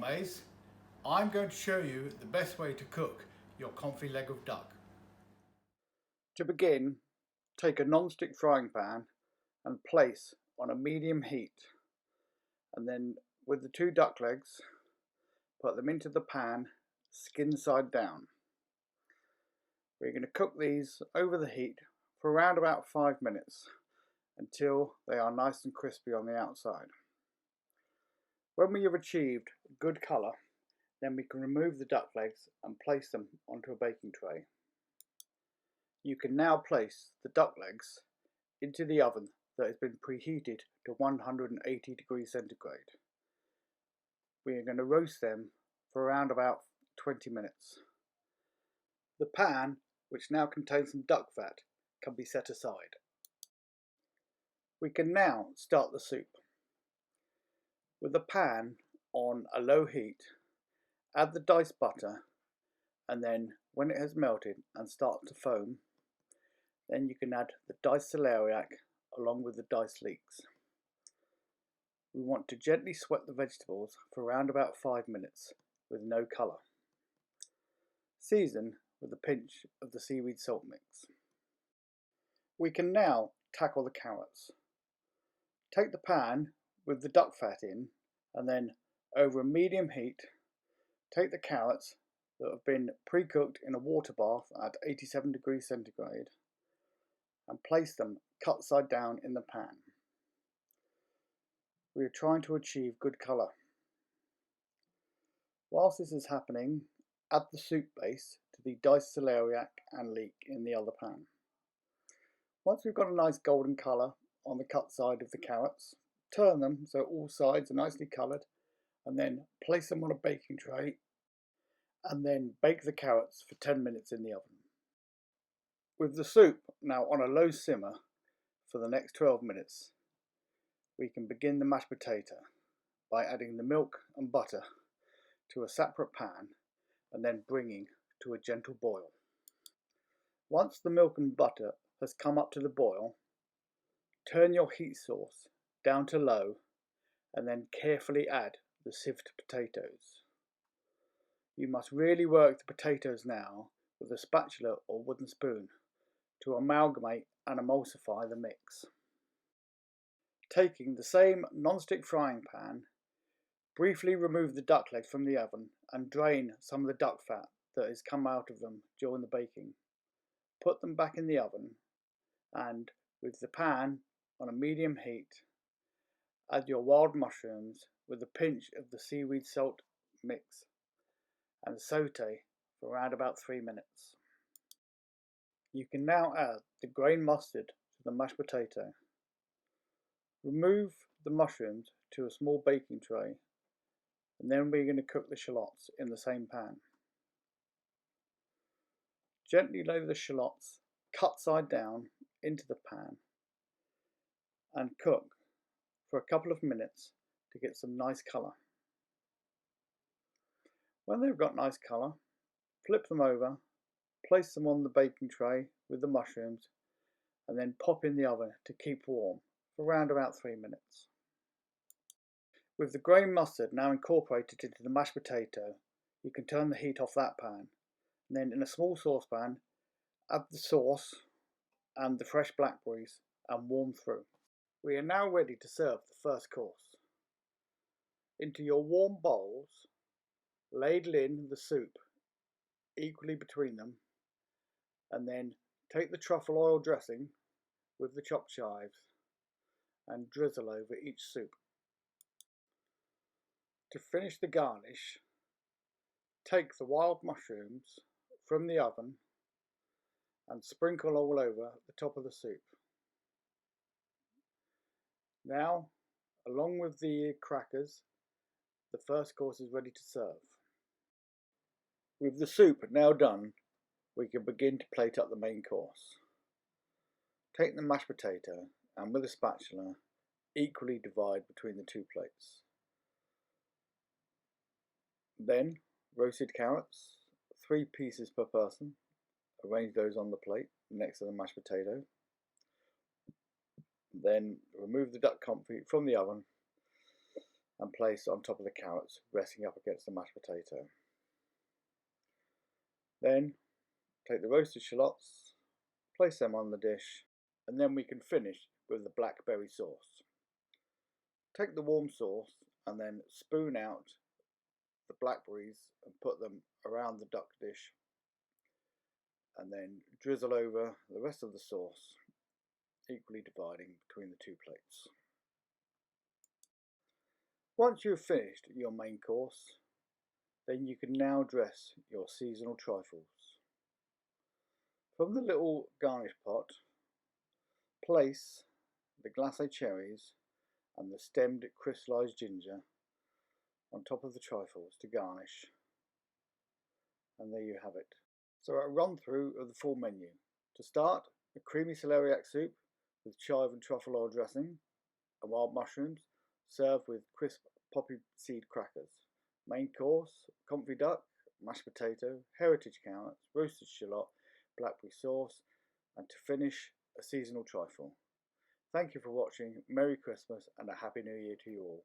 gourmets. I'm going to show you the best way to cook your confit leg of duck. To begin, take a non-stick frying pan and place on a medium heat, and then with the two duck legs, put them into the pan skin side down. We're going to cook these over the heat for around about 5 minutes until they are nice and crispy on the outside. When we have achieved good colour, then we can remove the duck legs and place them onto a baking tray. You can now place the duck legs into the oven that has been preheated to 180 degrees centigrade. We are going to roast them for around about 20 minutes. The pan, which now contains some duck fat, can be set aside. We can now start the soup. With the pan on a low heat, add the diced butter, and then when it has melted and starts to foam, then you can add the diced celeriac along with the diced leeks. We want to gently sweat the vegetables for around about 5 minutes with no colour. Season with a pinch of the seaweed salt mix. We can now tackle the carrots. Take the pan with the duck fat in, and then over a medium heat, take the carrots that have been pre-cooked in a water bath at 87 degrees centigrade and place them cut side down in the pan. We are trying to achieve good colour. Whilst this is happening, add the soup base to the diced celeriac and leek in the other pan. Once we've got a nice golden colour on the cut side of the carrots, turn them so all sides are nicely coloured, and then place them on a baking tray and then bake the carrots for 10 minutes in the oven. With the soup now on a low simmer for the next 12 minutes, we can begin the mashed potato by adding the milk and butter to a separate pan and then bringing to a gentle boil. Once the milk and butter has come up to the boil, turn your heat source down to low and then carefully add the sieved potatoes. You must really work the potatoes now with a spatula or wooden spoon to amalgamate and emulsify the mix. Taking the same non-stick frying pan, briefly remove the duck legs from the oven and drain some of the duck fat that has come out of them during the baking. Put them back in the oven and, with the pan on a medium heat, add your wild mushrooms with a pinch of the seaweed salt mix and saute for around about 3 minutes. You can now add the grain mustard to the mashed potato. Remove the mushrooms to a small baking tray, and then we're going to cook the shallots in the same pan. Gently lay the shallots cut side down into the pan and cook for a couple of minutes to get some nice colour. When they've got nice colour, flip them over, place them on the baking tray with the mushrooms, and then pop in the oven to keep warm for around about 3 minutes. With the grain mustard now incorporated into the mashed potato, you can turn the heat off that pan, and then in a small saucepan, add the sauce and the fresh blackberries and warm through. We are now ready to serve the first course. Into your warm bowls, ladle in the soup equally between them, and then take the truffle oil dressing with the chopped chives and drizzle over each soup. To finish the garnish, take the wild mushrooms from the oven and sprinkle all over the top of the soup. Now, along with the crackers, the first course is ready to serve. With the soup now done, we can begin to plate up the main course. Take the mashed potato and with a spatula equally divide between the two plates. Then roasted carrots, 3 pieces per person. Arrange those on the plate next to the mashed potato. Then remove the duck confit from the oven and place on top of the carrots, resting up against the mashed potato. Then take the roasted shallots, place them on the dish, and then we can finish with the blackberry sauce. Take the warm sauce and then spoon out the blackberries and put them around the duck dish, and then drizzle over the rest of the sauce, equally dividing between the two plates. Once you've finished your main course, then you can now dress your seasonal trifles. From the little garnish pot, place the glacé cherries and the stemmed crystallized ginger on top of the trifles to garnish. And there you have it. So a run through of the full menu. To start, a creamy celeriac soup with chive and truffle oil dressing and wild mushrooms, served with crisp poppy seed crackers. Main course, confit duck, mashed potato, heritage carrots, roasted shallot, blackberry sauce, and to finish, a seasonal trifle. Thank you for watching. Merry Christmas and a Happy New Year to you all.